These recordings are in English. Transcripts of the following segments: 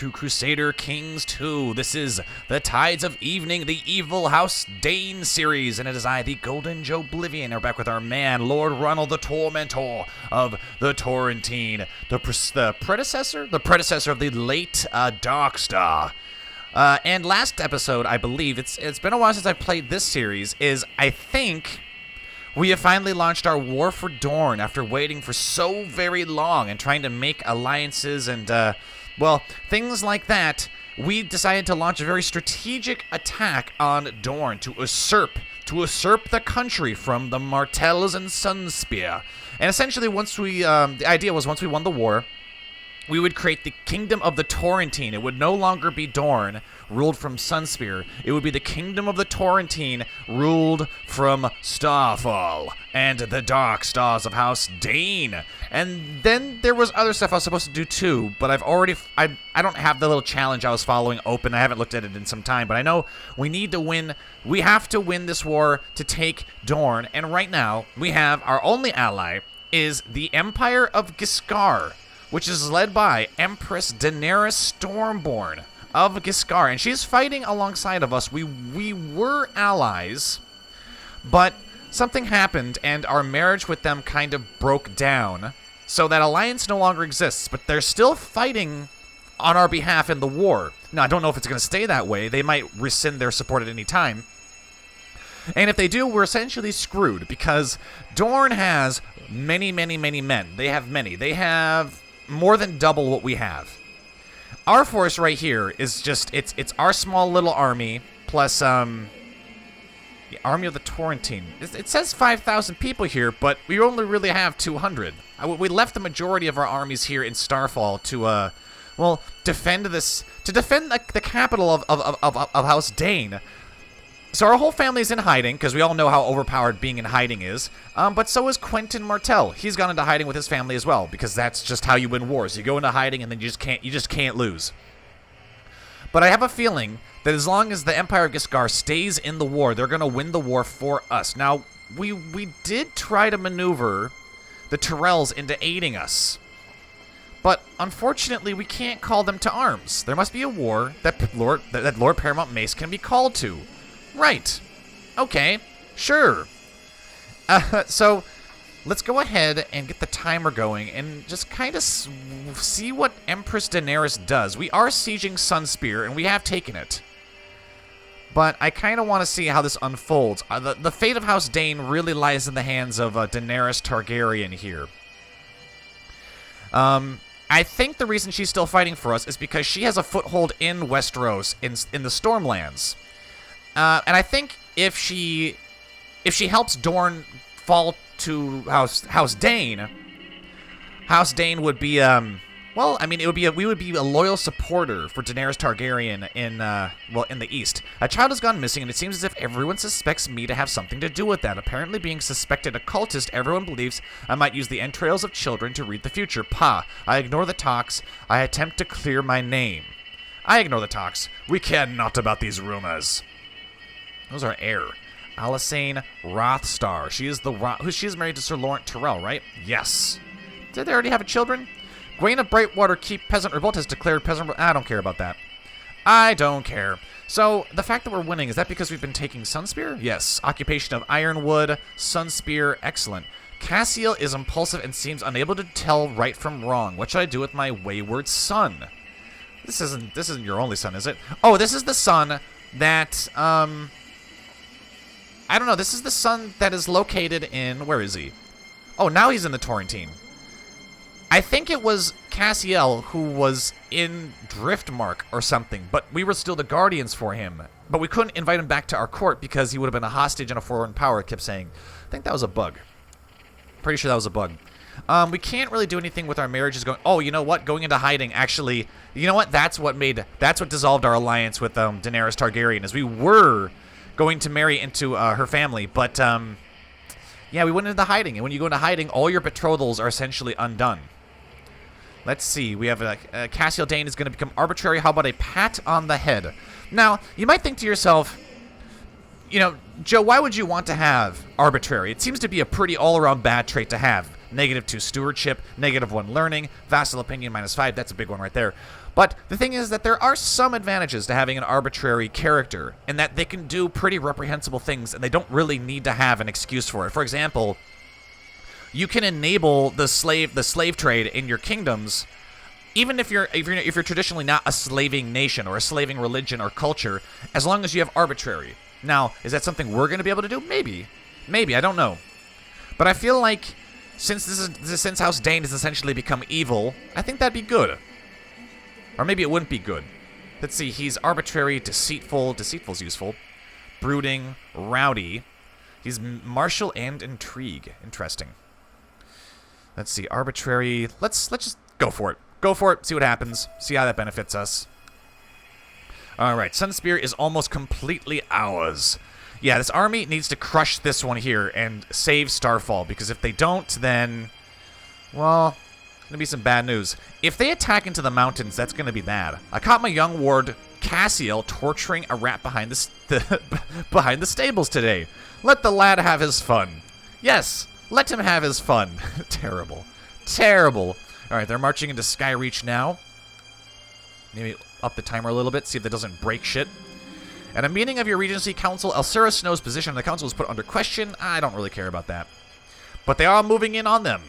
to Crusader Kings 2. This is The Tides of Evening, the Evil House Dayne series, and it is I, the Golden Joe Oblivion, are back with our man, Lord Ronald the Tormentor of the Torrentine, the predecessor of the late Darkstar. And last episode, I believe, it's been a while since I've played this series, I think we have finally launched our war for Dorne after waiting for so very long and trying to make alliances and, things like that. We decided to launch a very strategic attack on Dorne to usurp the country from the Martells and Sunspear. And essentially, the idea was once we won the war, we would create the Kingdom of the Torrentine. It would no longer be Dorne, ruled from Sunspear. It would be the Kingdom of the Torrentine, ruled from Starfall and the Dark Stars of House Dayne. And then there was other stuff I was supposed to do too, but I don't have the little challenge I was following open. I haven't looked at it in some time, but I know we need to win. We have to win this war to take Dorne, and right now we have our only ally is the Empire of Giscard, which is led by Empress Daenerys Stormborn of Giscard, and she's fighting alongside of us. We were allies, but something happened, and our marriage with them kind of broke down, so that alliance no longer exists, but they're still fighting on our behalf in the war. Now, I don't know if it's going to stay that way. They might rescind their support at any time. And if they do, we're essentially screwed, because Dorne has many, many, many men. They have many. They have more than double what we have. Our force right here is just, it's our small little army, plus, the army of the Torrentine. It says 5,000 people here, but we only really have 200. We left the majority of our armies here in Starfall to, defend the capital of House Dayne. So our whole family's in hiding, because we all know how overpowered being in hiding is. But so is Quentin Martell. He's gone into hiding with his family as well, because that's just how you win wars. You go into hiding, and then you just can't lose. But I have a feeling that as long as the Empire of Giscard stays in the war, they're going to win the war for us. Now, we did try to maneuver the Tyrells into aiding us, but unfortunately, we can't call them to arms. There must be a war that Lord Paramount Mace can be called to. Right. Okay. Sure. So, let's go ahead and get the timer going and just kind of see what Empress Daenerys does. We are sieging Sunspear, and we have taken it. But I kind of want to see how this unfolds. The fate of House Dayne really lies in the hands of Daenerys Targaryen here. I think the reason she's still fighting for us is because she has a foothold in Westeros, in the Stormlands. And I think if she helps Dorne fall to House Dayne, House Dayne would be we would be a loyal supporter for Daenerys Targaryen in the East. A child has gone missing, and it seems as if everyone suspects me to have something to do with that. Apparently, being suspected a cultist, everyone believes I might use the entrails of children to read the future. I ignore the talks. I attempt to clear my name. I ignore the talks. We care not about these rumors. Those are heir. Alysanne Rothstar. She is married to Sir Lawrence Tyrell, right? Yes. Did they already have children? Gwaine of Brightwater Keep Peasant Revolt has declared peasant... I don't care about that. I don't care. So, the fact that we're winning, is that because we've been taking Sunspear? Yes. Occupation of Ironwood, Sunspear, excellent. Cassiel is impulsive and seems unable to tell right from wrong. What should I do with my wayward son? This isn't your only son, is it? Oh, this is the son that, I don't know, this is the son that is located in... Where is he? Oh, now he's in the Torrentine. I think it was Cassiel who was in Driftmark or something, but we were still the guardians for him. But we couldn't invite him back to our court because he would have been a hostage and a foreign power, it kept saying. I think that was a bug. Pretty sure that was a bug. We can't really do anything with our marriages going... Oh, you know what? Going into hiding, actually... You know what? That's what dissolved our alliance with Daenerys Targaryen, is we were going to marry into her family, but yeah, we went into hiding, and when you go into hiding, all your betrothals are essentially undone. Let's see, we have Cassiel Dayne is going to become arbitrary. How about a pat on the head? Now, you might think to yourself, you know, Joe, why would you want to have arbitrary? It seems to be a pretty all-around bad trait to have. -2 stewardship, -1 learning, vassal opinion -5, that's a big one right there. But the thing is that there are some advantages to having an arbitrary character, in that they can do pretty reprehensible things, and they don't really need to have an excuse for it. For example, you can enable the slave trade in your kingdoms, even if you're traditionally not a slaving nation or a slaving religion or culture, as long as you have arbitrary. Now, is that something we're going to be able to do? Maybe, I don't know. But I feel like since House Dayne has essentially become evil, I think that'd be good. Or maybe it wouldn't be good. Let's see. He's arbitrary, deceitful. Deceitful's useful. Brooding, rowdy. He's martial and intrigue. Interesting. Let's see, arbitrary. Let's just go for it. Go for it, see what happens. See how that benefits us. Alright, Sunspear is almost completely ours. Yeah, this army needs to crush this one here and save Starfall, because if they don't, then, well, gonna be some bad news. If they attack into the mountains, that's gonna be bad. I caught my young ward Cassiel torturing a rat behind behind the stables today. Let the lad have his fun. Yes, let him have his fun. Terrible. Terrible. Alright, they're marching into Skyreach now. Maybe up the timer a little bit, see if that doesn't break shit. At a meeting of your Regency Council, Elsera Snow's position in the council was put under question. I don't really care about that. But they are moving in on them.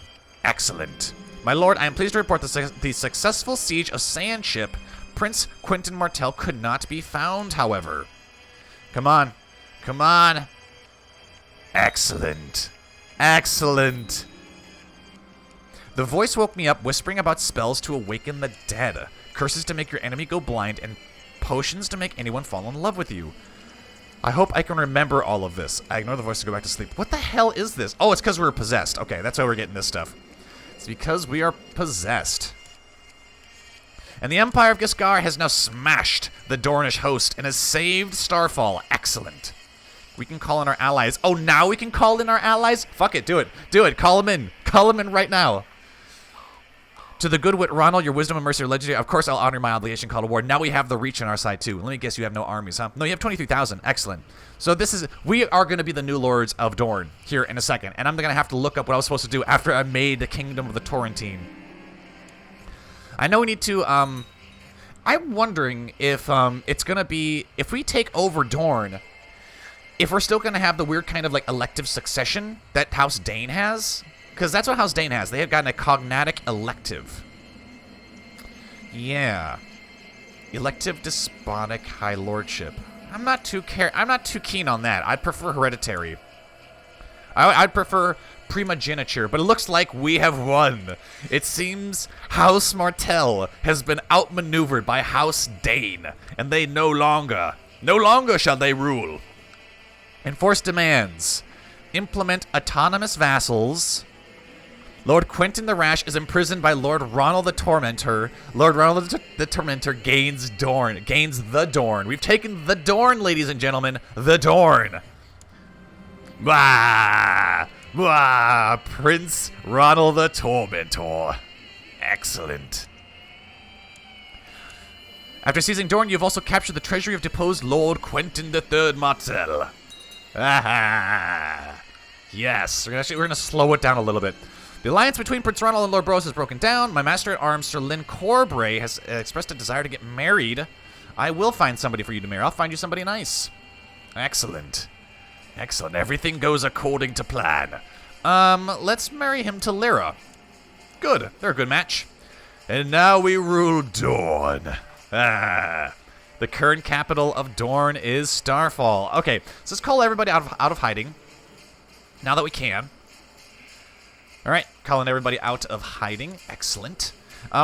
Excellent. My lord, I am pleased to report the successful siege of Sandship. Prince Quentin Martell could not be found, however. Come on. Come on. Excellent. Excellent. The voice woke me up, whispering about spells to awaken the dead, curses to make your enemy go blind, and potions to make anyone fall in love with you. I hope I can remember all of this. I ignore the voice to go back to sleep. What the hell is this? Oh, it's because we're possessed. Okay, that's why we're getting this stuff. It's because we are possessed. And the Empire of Gisgar has now smashed the Dornish host and has saved Starfall. Excellent. We can call in our allies. Oh, now we can call in our allies? Fuck it, do it. Do it. Call them in. Call them in right now. To the good wit Ronald, your wisdom and mercy are legendary. Of course, I'll honor my obligation, call to war. Now we have the reach on our side, too. Let me guess you have no armies, huh? No, you have 23,000. Excellent. So we are going to be the new lords of Dorne here in a second. And I'm going to have to look up what I was supposed to do after I made the kingdom of the Torrentine. I know we need to, I'm wondering if it's going to be, if we take over Dorne, if we're still going to have the weird kind of like elective succession that House Dayne has. Because that's what House Dayne has. They have gotten a cognatic elective. Yeah. Elective despotic high lordship. I'm not too keen on that. I'd prefer hereditary. I'd prefer primogeniture, but it looks like we have won. It seems House Martell has been outmaneuvered by House Dayne, and they no longer shall they rule. Enforce demands. Implement autonomous vassals. Lord Quentin the Rash is imprisoned by Lord Ronald the Tormentor. Lord Ronald the Tormentor gains the Dorne. We've taken the Dorne, ladies and gentlemen. The Dorne. Bah! Bah! Prince Ronald the Tormentor. Excellent. After seizing Dorne, you've also captured the treasury of deposed Lord Quentin III Martell. Ah! Yes, we're gonna slow it down a little bit. The alliance between Prince Ronald and Lord Bros has broken down. My master-at-arms, Sir Lynn Corbray, has expressed a desire to get married. I will find somebody for you to marry. I'll find you somebody nice. Excellent. Excellent. Everything goes according to plan. Let's marry him to Lyra. Good. They're a good match. And now we rule Dorne. Ah. The current capital of Dorne is Starfall. Okay, so let's call everybody out of hiding. Now that we can. All right, calling everybody out of hiding. Excellent.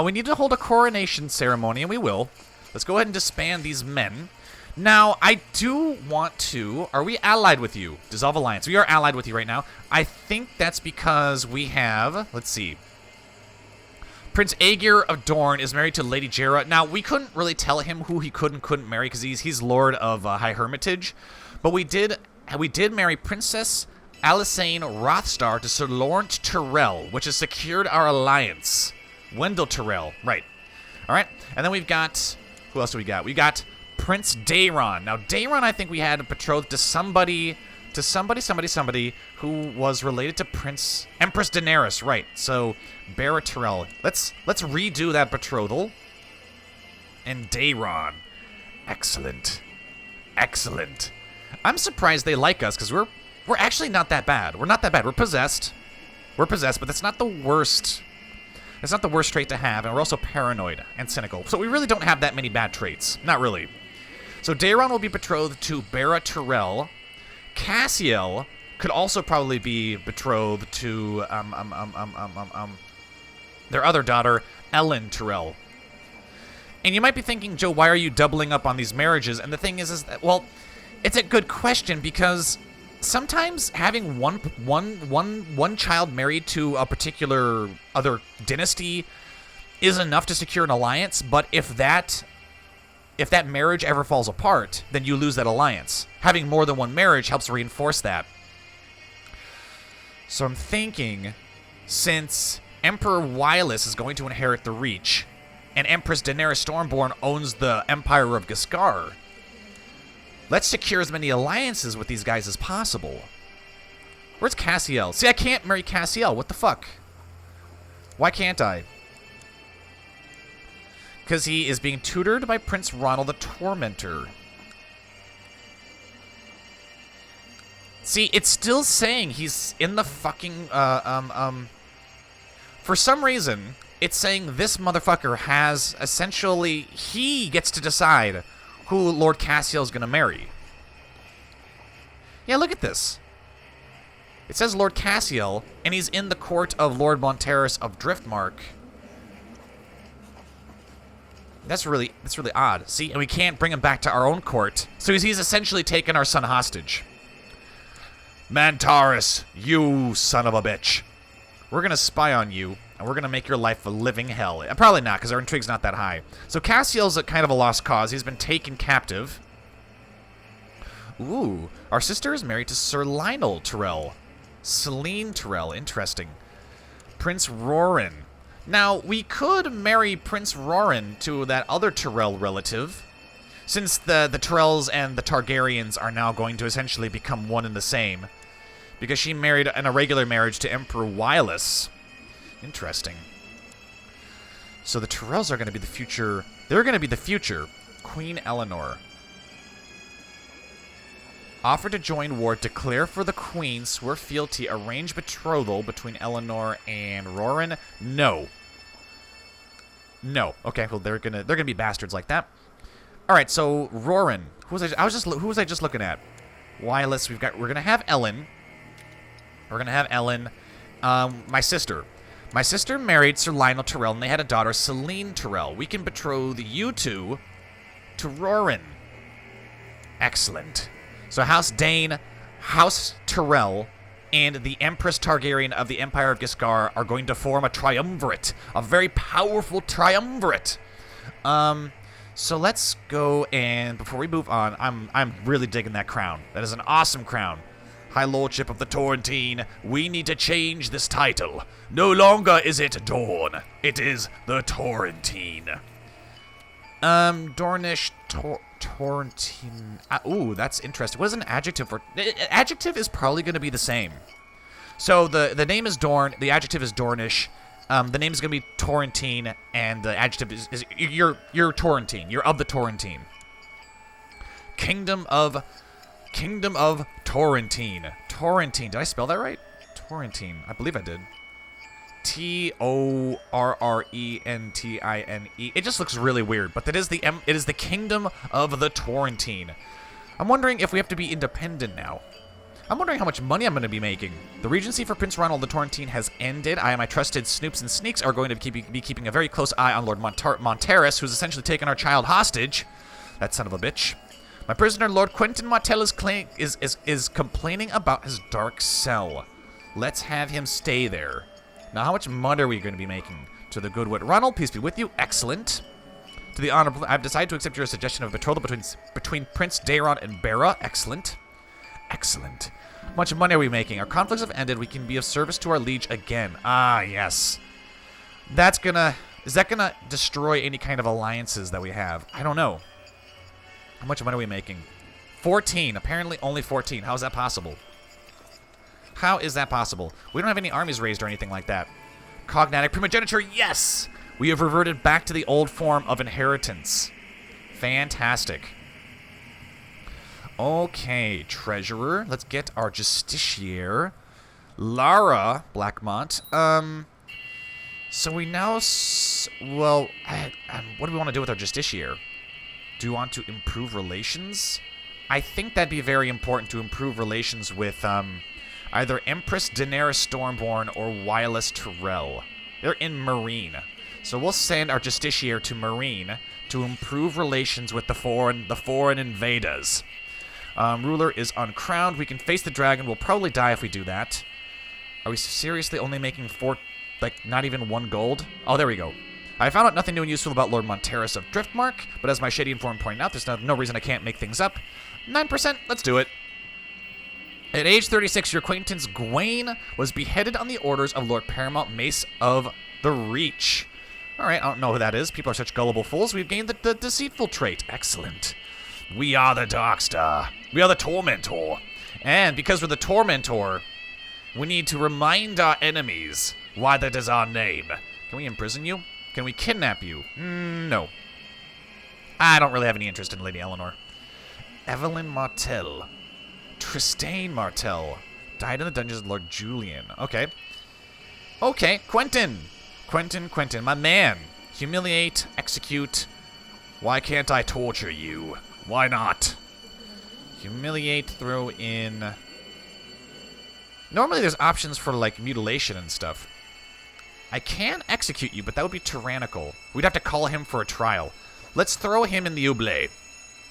We need to hold a coronation ceremony, and we will. Let's go ahead and disband these men. Now, I do want to... Are we allied with you? Dissolve alliance. We are allied with you right now. I think that's because we have... Let's see. Prince Aegir of Dorne is married to Lady Jera. Now, we couldn't really tell him who he could and couldn't marry because he's Lord of High Hermitage. But we did marry Princess Alysanne Rothstar to Sir Lawrence Tyrell, which has secured our alliance. Wendell Tyrell, right. All right, and then we've got, who else do we got? We got Prince Daeron. Now, Daeron, I think we had betrothed to somebody who was related to Empress Daenerys, right. So, Barra Tyrell. Let's redo that betrothal. and Daeron. Excellent. Excellent. I'm surprised they like us, because we're actually not that bad. We're not that bad. We're possessed. We're possessed, but that's not the worst. It's not the worst trait to have, and we're also paranoid and cynical. So we really don't have that many bad traits. Not really. So Daeron will be betrothed to Bera Tyrell. Cassiel could also probably be betrothed to their other daughter, Ellen Tyrell. And you might be thinking, Joe, why are you doubling up on these marriages? And the thing is that, well, it's a good question, because sometimes having one child married to a particular other dynasty is enough to secure an alliance, but if that marriage ever falls apart, then you lose that alliance. Having more than one marriage helps reinforce that. So I'm thinking, since Emperor Wylus is going to inherit the Reach, and Empress Daenerys Stormborn owns the Empire of Giscard, let's secure as many alliances with these guys as possible. Where's Cassiel? See, I can't marry Cassiel. What the fuck? Why can't I? Because he is being tutored by Prince Ronald the Tormentor. See, it's still saying he's in the fucking, for some reason, it's saying this motherfucker has, essentially, he gets to decide who Lord Cassiel's gonna marry. Yeah, look at this. It says Lord Cassiel, and he's in the court of Lord Monteris of Driftmark. That's really odd. See, and we can't bring him back to our own court, so he's essentially taken our son hostage. Mantaris, you son of a bitch. We're gonna spy on you, and we're gonna make your life a living hell. Probably not, because our intrigue's not that high. So Cassiel's kind of a lost cause. He's been taken captive. Ooh, our sister is married to Sir Lionel Tyrell. Celine Tyrell, interesting. Prince Roran. Now, we could marry Prince Roran to that other Tyrell relative, since the Tyrells and the Targaryens are now going to essentially become one and the same, because she married an irregular marriage to Emperor Wylus. Interesting. So the Tyrells are going to be the future. They're going to be the future. Queen Eleanor. Offer to join war, declare for the queen, swear fealty, arrange betrothal between Eleanor and Roran. No. No. Okay, well they're gonna be bastards like that. All right, so Roran. Who was I just looking at? Wylus. We're gonna have Ellen. We're gonna have Ellen. My sister. My sister married Sir Lionel Tyrell, and they had a daughter, Celine Tyrell. We can betroth you two to Roran. Excellent. So House Dayne, House Tyrell, and the Empress Targaryen of the Empire of Giscard are going to form a triumvirate, a very powerful triumvirate. So let's go, and before we move on, I'm really digging that crown. That is an awesome crown. High Lordship of the Torrentine, we need to change this title. No longer is it Dorne, it is the Torrentine. Dornish Torrentine. Ooh, that's interesting. What is an adjective for? Adjective is probably going to be the same. So the name is Dorne. The adjective is Dornish. The name is going to be Torrentine, and the adjective is you're Torrentine. You're of the Torrentine. Kingdom of Torrentine. Torrentine. Did I spell that right? Torrentine. I believe I did. Torrentine. It just looks really weird, but it is the Kingdom of the Torrentine. I'm wondering if we have to be independent now. I'm wondering how much money I'm going to be making. The regency for Prince Ronald the Torrentine has ended. I and my trusted snoops and sneaks are going to be keeping a very close eye on Lord Monteris, who's essentially taken our child hostage. That son of a bitch. My prisoner, Lord Quentin Martell, is complaining about his dark cell. Let's have him stay there. Now, how much money are we going to be making? To the good wit Ronald, peace be with you. Excellent. To the honorable, I've decided to accept your suggestion of betrothal between Prince Daeron and Bera. Excellent. Excellent. How much money are we making? Our conflicts have ended. We can be of service to our liege again. Ah, yes. Is that gonna destroy any kind of alliances that we have? I don't know. How much money are we making? 14. Apparently only 14. How is that possible? How is that possible? We don't have any armies raised or anything like that. Cognatic primogeniture, yes! We have reverted back to the old form of inheritance. Fantastic. Okay, treasurer. Let's get our justiciar. Lara Blackmont. So we now... well, what do we want to do with our justiciar? Do we want to improve relations? I think that'd be very important to improve relations with either Empress Daenerys Stormborn or Wireless Tyrell. They're in Marine. So we'll send our justiciar to Marine to improve relations with the foreign invaders. Ruler is uncrowned. We can face the dragon. We'll probably die if we do that. Are we seriously only making 4, like, not even 1 gold? Oh, there we go. I found out nothing new and useful about Lord Monteris of Driftmark, but as my shady informant pointed out, there's no reason I can't make things up. 9%, let's do it. At age 36, your acquaintance Gwaine was beheaded on the orders of Lord Paramount Mace of the Reach. Alright, I don't know who that is. People are such gullible fools. We've gained the deceitful trait. Excellent. We are the Darkstar. We are the Tormentor. And because we're the Tormentor, we need to remind our enemies why that is our name. Can we imprison you? Can we kidnap you? No. I don't really have any interest in Lady Eleanor. Evelyn Martell. Tristane Martell. Died in the dungeons of Lord Julian. Okay. Okay, Quentin. Quentin, my man. Humiliate, execute. Why can't I torture you? Why not? Humiliate, throw in... Normally there's options for, like, mutilation and stuff. I can execute you, but that would be tyrannical. We'd have to call him for a trial. Let's throw him in the oubliette.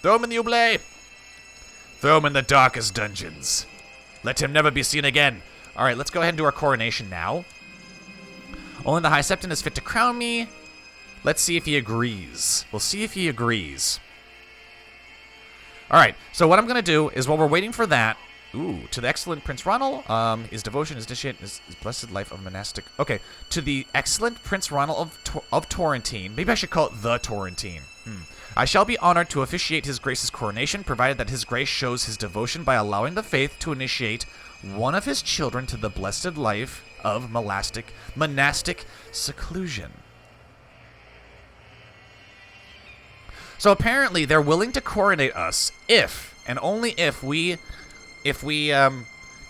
Throw him in the oubliette. Throw him in the darkest dungeons. Let him never be seen again. All right, let's go ahead and do our coronation now. Only the High Septon is fit to crown me. Let's see if he agrees. We'll see if he agrees. All right, so what I'm going to do is while we're waiting for that, to the excellent Prince Ronald, his devotion is initiated his blessed life of monastic. Okay, to the excellent Prince Ronald of Torrentine. Maybe I should call it the Torrentine. I shall be honored to officiate his grace's coronation, provided that his grace shows his devotion by allowing the faith to initiate one of his children to the blessed life of monastic seclusion. So apparently they're willing to coronate us if, and only if we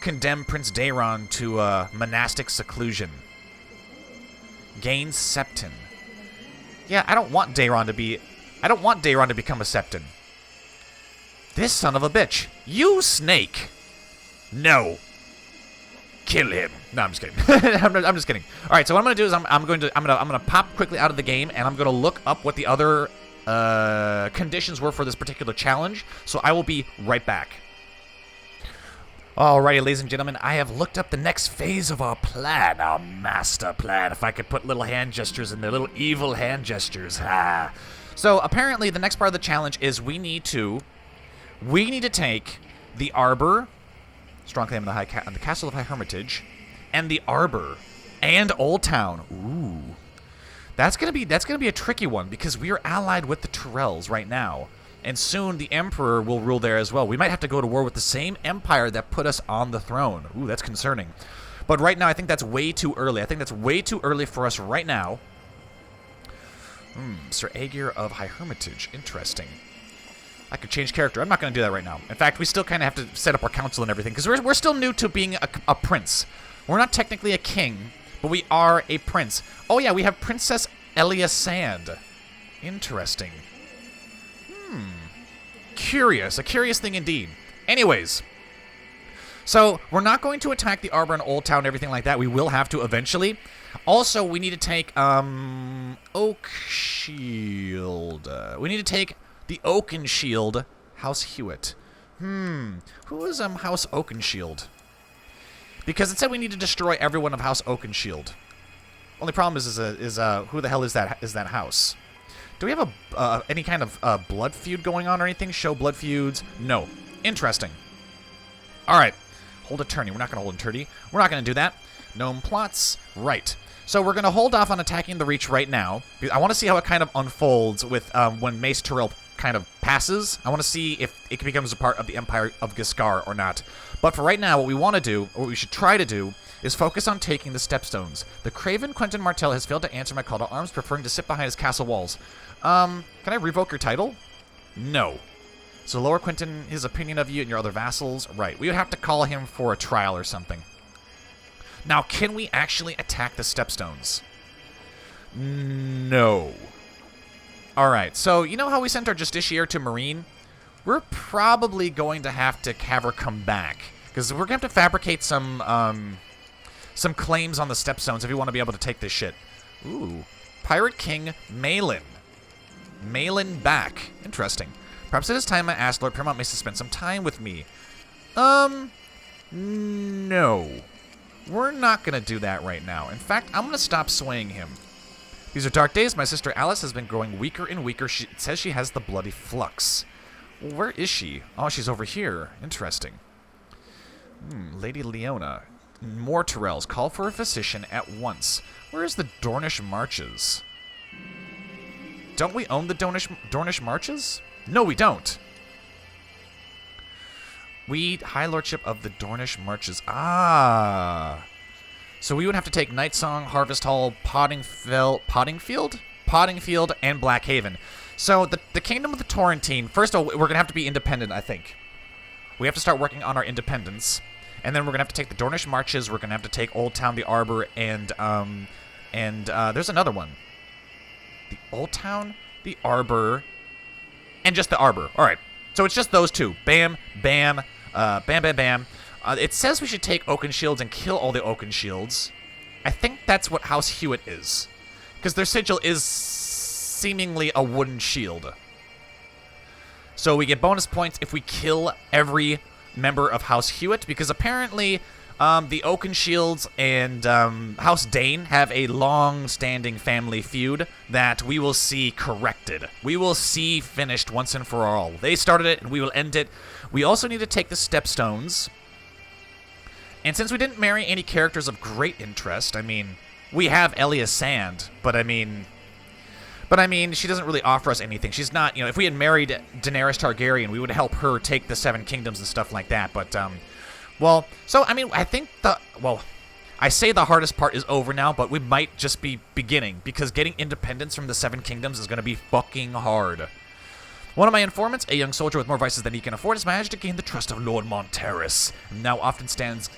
condemn Prince Daeron to monastic seclusion. Gain Septon. Yeah, I don't want Daeron to become a Septon. This son of a bitch. You snake. No. Kill him. No, I'm just kidding. I'm just kidding. All right, so what I'm going to do is I'm going to pop quickly out of the game, and I'm going to look up what the other conditions were for this particular challenge. So I will be right back. Alrighty, ladies and gentlemen, I have looked up the next phase of our plan, our master plan. If I could put little hand gestures in there, little evil hand gestures. So apparently the next part of the challenge is we need to take the Arbor, strong claim on the castle of High Hermitage, and the Arbor and Oldtown. Ooh, that's gonna be a tricky one because we are allied with the Tyrells right now. And soon the Emperor will rule there as well. We might have to go to war with the same empire that put us on the throne. Ooh, that's concerning. But right now, I think that's way too early. I think that's way too early for us right now. Sir Aegir of High Hermitage. Interesting. I could change character. I'm not going to do that right now. In fact, we still kind of have to set up our council and everything. Because we're still new to being a prince. We're not technically a king, but we are a prince. Oh yeah, we have Princess Elia Sand. Interesting. Curious. A curious thing indeed. Anyways. So, we're not going to attack the Arbor and Oldtown and everything like that. We will have to eventually. Also, we need to take, Oak Shield. We need to take the Oakenshield House Hewitt. Who is, House Oakenshield? Because it said we need to destroy everyone of House Oakenshield. Only problem is who the hell is that house? Do we have any kind of blood feud going on or anything? Show blood feuds? No. Interesting. All right. Hold attorney. We're not going to hold attorney. We're not going to do that. Gnome plots. Right. So we're going to hold off on attacking the Reach right now. I want to see how it kind of unfolds with when Mace Tyrell kind of passes. I want to see if it becomes a part of the Empire of Giscard or not. But for right now, what we want to do, or what we should try to do, is focus on taking the stepstones. The craven Quentin Martell has failed to answer my call to arms, preferring to sit behind his castle walls. Can I revoke your title? No. So lower Quentin his opinion of you and your other vassals? Right. We would have to call him for a trial or something. Now, can we actually attack the stepstones? No. Alright, so you know how we sent our justiciar to Marine? We're probably going to have her come back. Because we're going to have to fabricate some claims on the stepstones if we want to be able to take this shit. Ooh. Pirate King Malin. Malin back. Interesting. Perhaps it is time I asked Lord Paramount Mace to spend some time with me. No. We're not going to do that right now. In fact, I'm going to stop swaying him. These are dark days. My sister Alice has been growing weaker and weaker. She says she has the bloody flux. Where is she? Oh, she's over here. Interesting. Lady Leona. More Tyrells. Call for a physician at once. Where is the Dornish Marches? Don't we own the Dornish Marches? No, we don't. We High Lordship of the Dornish Marches. Ah. So we would have to take Nightsong, Harvest Hall, Pottingfield, and Blackhaven. So the Kingdom of the Torrentine, first of all, we're going to have to be independent, I think. We have to start working on our independence. And then we're going to have to take the Dornish Marches, we're going to have to take Oldtown, the Arbor, and there's another one. The Oldtown, the Arbor, and just the Arbor. All right. So it's just those two. Bam, bam, bam, bam, bam. It says we should take Oakenshields and kill all the Oakenshields. I think that's what House Hewitt is. Because their sigil is seemingly a wooden shield. So we get bonus points if we kill every member of House Hewitt. Because apparently the Oakenshields and House Dayne have a long-standing family feud that we will see corrected. We will see finished once and for all. They started it, and we will end it. We also need to take the Stepstones. And since we didn't marry any characters of great interest, I mean, we have Elia Sand, but I mean, she doesn't really offer us anything. She's not, if we had married Daenerys Targaryen, we would help her take the Seven Kingdoms and stuff like that, but, well, so, I mean, I think I say the hardest part is over now, but we might just be beginning, because getting independence from the Seven Kingdoms is going to be fucking hard. One of my informants, a young soldier with more vices than he can afford, has managed to gain the trust of Lord Monterus, and now often stands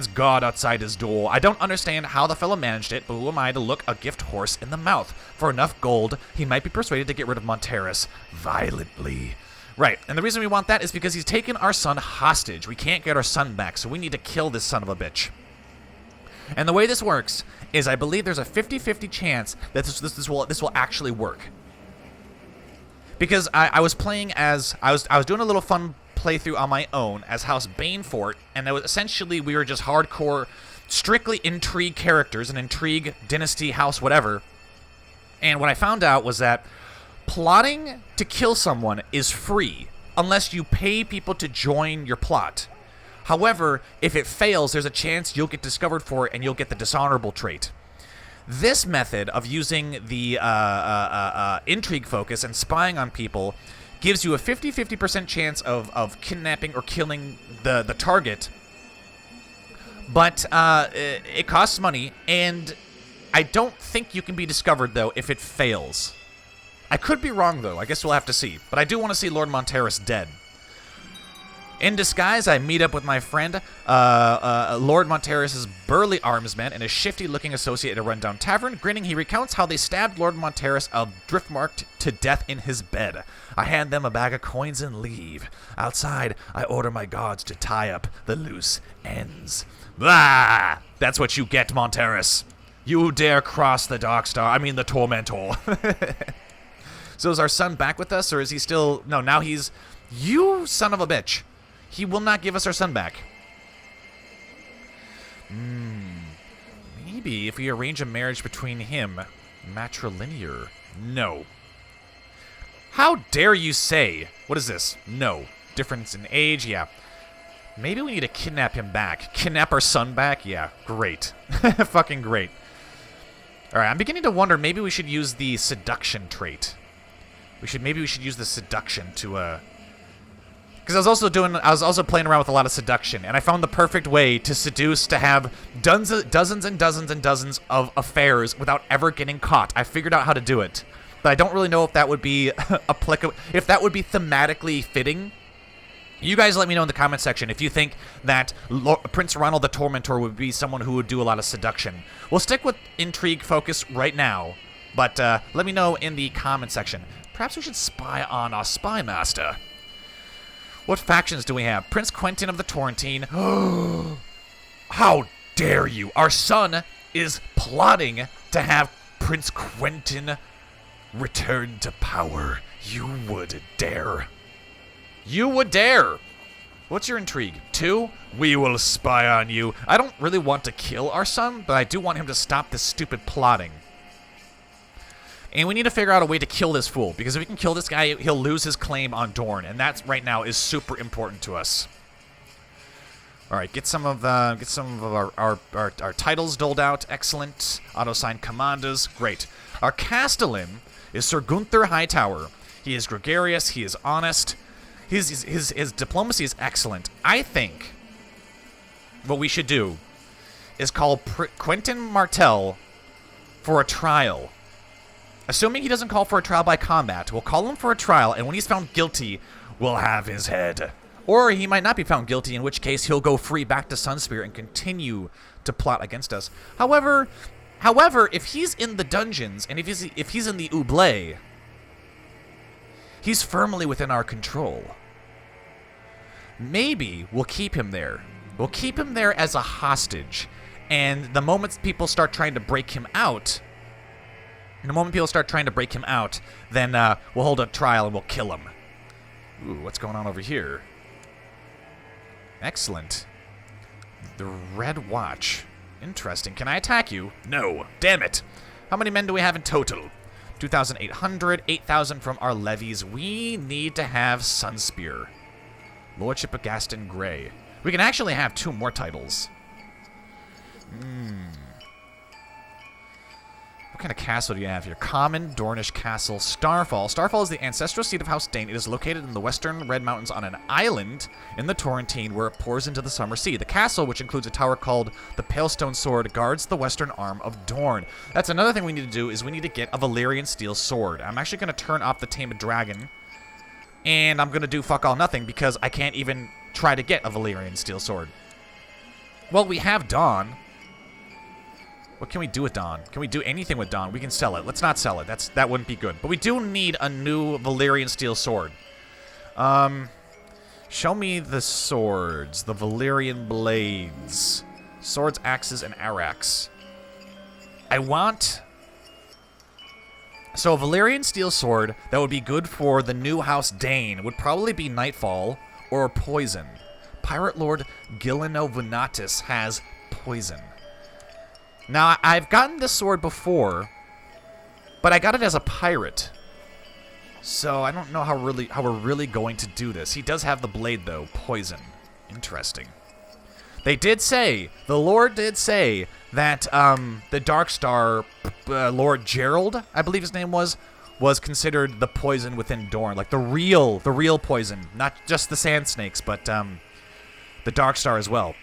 guard outside his door. I don't understand how the fellow managed it, but who am I to look a gift horse in the mouth? For enough gold, he might be persuaded to get rid of Monterus violently. Right, and the reason we want that is because he's taken our son hostage. We can't get our son back, so we need to kill this son of a bitch. And the way this works is I believe there's a 50-50 chance that this will actually work. Because I was playing as I was doing a little fun playthrough on my own as House Banefort, and that was essentially we were just hardcore, strictly intrigue characters, an intrigue dynasty house whatever. And what I found out was that plotting to kill someone is free unless you pay people to join your plot. However, if it fails, there's a chance you'll get discovered for it and you'll get the dishonorable trait. This method of using the intrigue focus and spying on people gives you a 50% chance of kidnapping or killing the target, but it costs money, and I don't think you can be discovered, though, if it fails. I could be wrong, though. I guess we'll have to see. But I do want to see Lord Monterus dead. In disguise, I meet up with my friend, Lord Monterus' burly armsman and a shifty-looking associate at a rundown tavern. Grinning, he recounts how they stabbed Lord Monterus driftmarked to death in his bed. I hand them a bag of coins and leave. Outside, I order my guards to tie up the loose ends. Blah! That's what you get, Monterus. You dare cross the the Tormentor. So is our son back with us, or is he still... No, now he's... You son of a bitch. He will not give us our son back. Maybe if we arrange a marriage between him, matrilinear. No. How dare you say? What is this? No. Difference in age? Yeah. Maybe we need to kidnap him back. Kidnap our son back? Yeah. Great. Fucking great. Alright, I'm beginning to wonder, maybe we should use the seduction trait. Maybe we should use the seduction to, because I was also playing around with a lot of seduction, and I found the perfect way to seduce, to have dozens and dozens and dozens of affairs without ever getting caught. I figured out how to do it. but I don't really know if that would be applicable, if that would be thematically fitting. You guys let me know in the comment section if you think that Prince Ronald the Tormentor would be someone who would do a lot of seduction. We'll stick with intrigue focus right now, but let me know in the comment section. Perhaps we should spy on our spy master. What factions do we have? Prince Quentin of the Torrentine. How dare you? Our son is plotting to have Prince Quentin return to power. You would dare. You would dare. What's your intrigue? 2? We will spy on you. I don't really want to kill our son, but I do want him to stop this stupid plotting. And we need to figure out a way to kill this fool, because if we can kill this guy, he'll lose his claim on Dorne, and that right now is super important to us. All right, get some of our titles doled out. Excellent. Auto-signed commanders. Great. Our castellan is Sir Gunther Hightower. He is gregarious. He is honest. His diplomacy is excellent. I think what we should do is call Quentin Martell for a trial. Assuming he doesn't call for a trial by combat, we'll call him for a trial, and when he's found guilty, we'll have his head. Or he might not be found guilty, in which case he'll go free back to Sunspear and continue to plot against us. However, if he's in the dungeons, and if he's in the oubliette, he's firmly within our control. Maybe we'll keep him there. We'll keep him there as a hostage, and the moment people start trying to break him out, then we'll hold a trial and we'll kill him. Ooh, what's going on over here? Excellent. The Red Watch. Interesting. Can I attack you? No. Damn it. How many men do we have in total? 2,800, 8,000 from our levies. We need to have Sunspear. Lordship of Gaston Grey. We can actually have 2 more titles. What kind of castle do you have here? Common, Dornish Castle, Starfall. Starfall is the ancestral seat of House Dayne. It is located in the western Red Mountains on an island in the Torrentine where it pours into the Summer Sea. The castle, which includes a tower called the Palestone Sword, guards the western arm of Dorne. That's another thing we need to do, is we need to get a valyrian steel sword. I'm actually going to turn off the Tamed Dragon, and I'm going to do fuck all nothing because I can't even try to get a valyrian steel sword. Well, we have Dawn. What can we do with Dawn? Can we do anything with Dawn? We can sell it. Let's not sell it. That wouldn't be good. But we do need a new valyrian steel sword. Show me the swords. The valyrian blades. Swords, axes, and arax. I want... So a valyrian steel sword that would be good for the new House Dayne would probably be Nightfall or Poison. Pirate Lord Gileno Venatus has Poison. Now, I've gotten this sword before, but I got it as a pirate. So I don't know how we're really going to do this. He does have the blade, though. Poison. Interesting. They did say, the Lord did say, that the Darkstar Lord Gerold, I believe his name was considered the poison within Dorne. Like the real poison. Not just the sand snakes, but the Darkstar as well.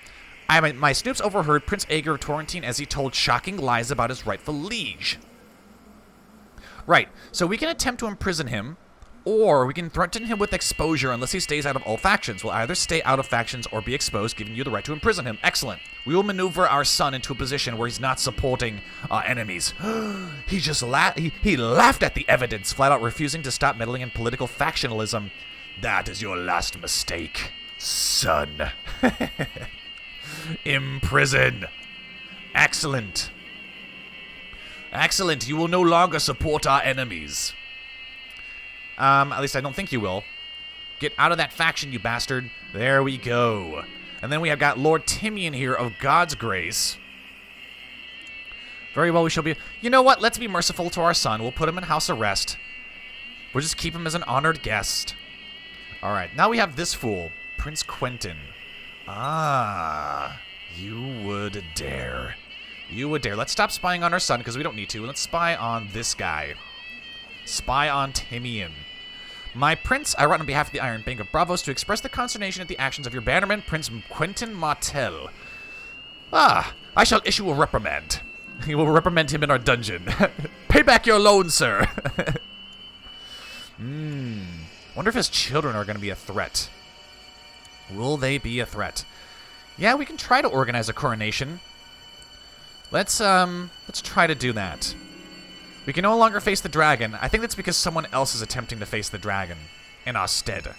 My snoops overheard Prince Aeger of Torrentine as he told shocking lies about his rightful liege. Right, so we can attempt to imprison him, or we can threaten him with exposure unless he stays out of all factions. We'll either stay out of factions or be exposed, giving you the right to imprison him. Excellent. We will maneuver our son into a position where he's not supporting our enemies. He just he laughed at the evidence, flat out refusing to stop meddling in political factionalism. That is your last mistake, son. Imprison. Excellent. Excellent. You will no longer support our enemies. At least I don't think you will. Get out of that faction, you bastard. There we go. And then we have got Lord Timian here of God's Grace. Very well, we shall be... You know what? Let's be merciful to our son. We'll put him in house arrest. We'll just keep him as an honored guest. All right. Now we have this fool, Prince Quentin. Ah, you would dare. You would dare. Let's stop spying on our son because we don't need to. Let's spy on this guy. Spy on Timian. My prince, I write on behalf of the Iron Bank of Bravos to express the consternation at the actions of your bannerman, Prince Quentin Martell. Ah, I shall issue a reprimand. We will reprimand him in our dungeon. Pay back your loan, sir. Wonder if his children are going to be a threat. Will they be a threat? Yeah, we can try to organize a coronation. Let's try to do that. We can no longer face the dragon. I think that's because someone else is attempting to face the dragon in our stead.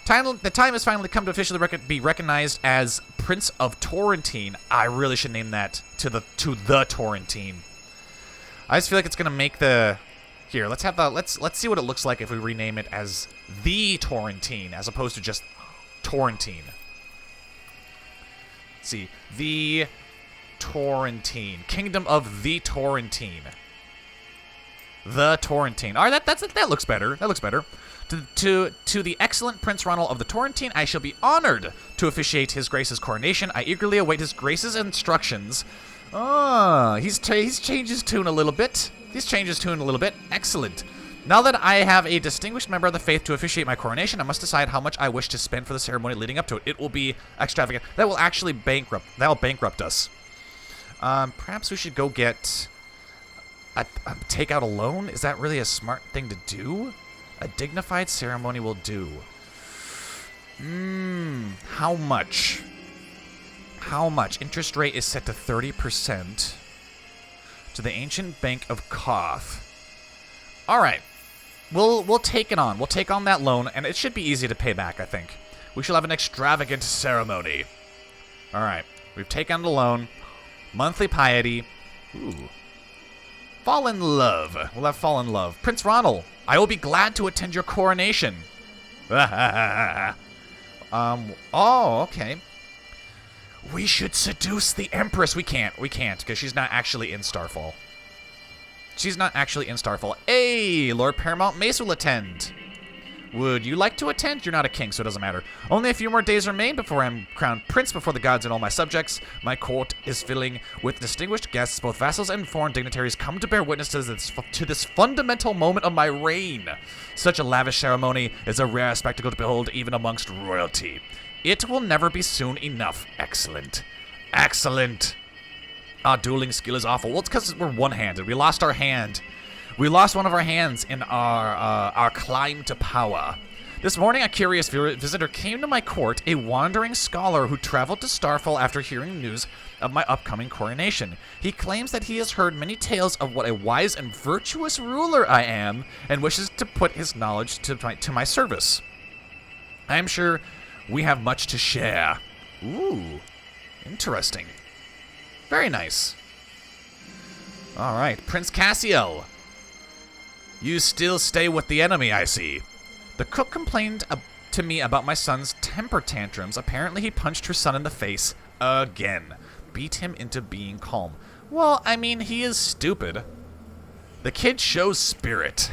The time has finally come to officially be recognized as Prince of Torrentine. I really should name that to the Torrentine. I just feel like it's gonna make the here. Let's see what it looks like if we rename it as the Torrentine as opposed to just Torrentine. Let's see, the Torrentine, Kingdom of the Torrentine. The Torrentine. All right, that looks better. That looks better. To the excellent Prince Ronald of the Torrentine, I shall be honored to officiate His Grace's coronation. I eagerly await His Grace's instructions. Oh, he's changed his tune a little bit. Excellent. Now that I have a distinguished member of the faith to officiate my coronation, I must decide how much I wish to spend for the ceremony leading up to it. It will be extravagant. That will actually bankrupt us. Perhaps we should go get take out a loan. Is that really a smart thing to do? A dignified ceremony will do. How much? How much? Interest rate is set to 30% to the ancient bank of Koth. All right. We'll take it on. We'll take on that loan, and it should be easy to pay back, I think. We shall have an extravagant ceremony. All right. We've taken on the loan. Monthly piety. Ooh. Fall in love. We'll have fall in love. Prince Ronald, I will be glad to attend your coronation. Oh, okay. We should seduce the Empress. We can't, because she's not actually in Starfall. Hey, Lord Paramount Mace will attend. Would you like to attend? You're not a king, so it doesn't matter. Only a few more days remain before I'm crowned prince before the gods and all my subjects. My court is filling with distinguished guests. Both vassals and foreign dignitaries come to bear witness to this fundamental moment of my reign. Such a lavish ceremony is a rare spectacle to behold even amongst royalty. It will never be soon enough. Excellent. Excellent. Our dueling skill is awful. Well, it's because we're one-handed. We lost our hand. We lost one of our hands in our climb to power. This morning, a curious visitor came to my court, a wandering scholar who traveled to Starfall after hearing news of my upcoming coronation. He claims that he has heard many tales of what a wise and virtuous ruler I am, and wishes to put his knowledge to my service. I am sure we have much to share. Ooh, interesting. Very nice. All right, Prince Cassiel. You still stay with the enemy, I see. The cook complained to me about my son's temper tantrums. Apparently he punched her son in the face again. Beat him into being calm. Well, I mean, he is stupid. The kid shows spirit.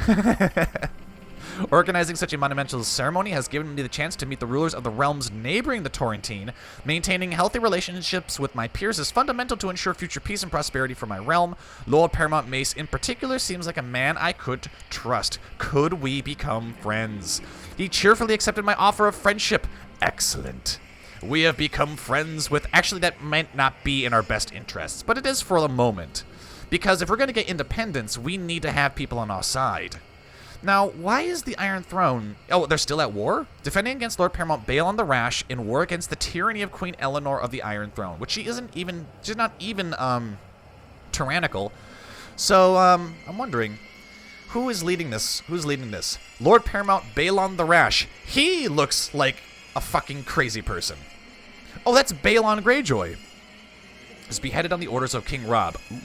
Organizing such a monumental ceremony has given me the chance to meet the rulers of the realms neighboring the Torrentine. Maintaining healthy relationships with my peers is fundamental to ensure future peace and prosperity for my realm. Lord Paramount Mace in particular seems like a man I could trust. Could we become friends? He cheerfully accepted my offer of friendship. Excellent. We have become friends with... Actually, that might not be in our best interests, but it is for the moment. Because if we're going to get independence, we need to have people on our side. Now, why is the Iron Throne... Oh, they're still at war? Defending against Lord Paramount Balon the Rash in war against the tyranny of Queen Eleanor of the Iron Throne, which she's not even tyrannical. So, I'm wondering, who is leading this? Who's leading this? Lord Paramount Balon the Rash. He looks like a fucking crazy person. Oh, that's Balon Greyjoy. Is beheaded on the orders of King Rob. Ooh.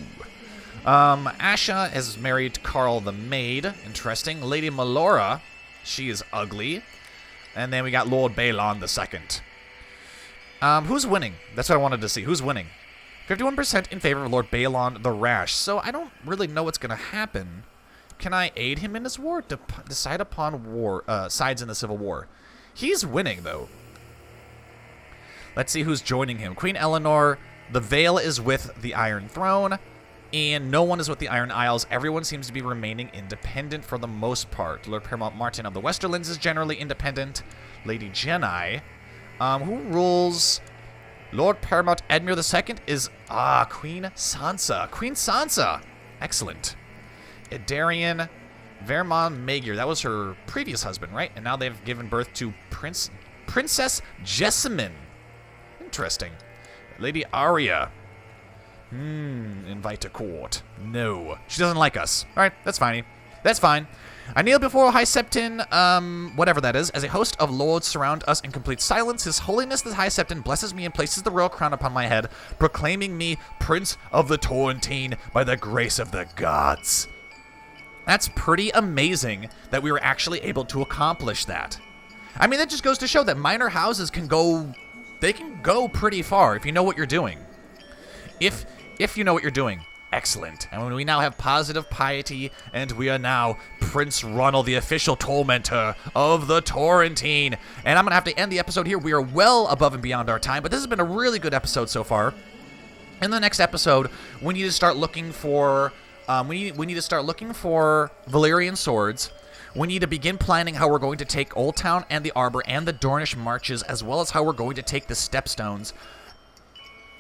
Asha is married to Carl the Maid. Interesting. Lady Melora. She is ugly. And then we got Lord Balon II. Who's winning? That's what I wanted to see. Who's winning? 51% in favor of Lord Balon the Rash. So I don't really know what's going to happen. Can I aid him in his war? Decide upon war sides in the Civil War. He's winning, though. Let's see who's joining him. Queen Eleanor. The Vale is with the Iron Throne. And no one is with the Iron Isles. Everyone seems to be remaining independent for the most part. Lord Paramount Martin of the Westerlands is generally independent. Lady Jenai. Who rules? Lord Paramount Edmure II is... Queen Sansa. Queen Sansa. Excellent. Idarian. Vermont Meager. That was her previous husband, right? And now they've given birth to Princess Jessamine. Interesting. Lady Arya. Invite to court. No. She doesn't like us. Alright, that's fine. That's fine. I kneel before High Septon, whatever that is, as a host of lords surround us in complete silence. His Holiness the High Septon blesses me and places the royal crown upon my head, proclaiming me Prince of the Torrentine by the grace of the gods. That's pretty amazing that we were actually able to accomplish that. I mean, that just goes to show that minor houses can go, they can go pretty far if you know what you're doing. If you know what you're doing. Excellent. And when we now have positive piety, and we are now Prince Ronald, the official tormentor of the Torrentine. And I'm going to have to end the episode here. We are well above and beyond our time, but this has been a really good episode so far. In the next episode, we need to start looking for we need to start looking for valyrian swords. We need to begin planning how we're going to take Oldtown and the Arbor and the Dornish marches, as well as how we're going to take the Stepstones.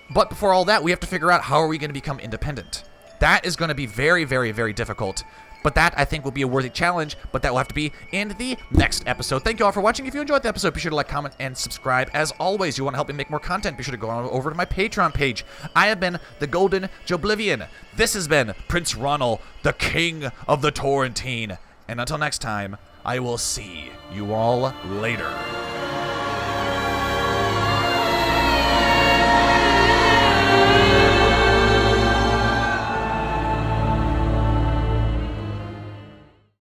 But before all that, we have to figure out how are we going to become independent. That is going to be very, very, very difficult. But that, I think, will be a worthy challenge, but that will have to be in the next episode. Thank you all for watching. If you enjoyed the episode, be sure to like, comment, and subscribe. As always, you want to help me make more content, be sure to go on over to my Patreon page. I have been the Golden Joblivian. This has been Prince Ronald, the King of the Torrentine. And until next time, I will see you all later.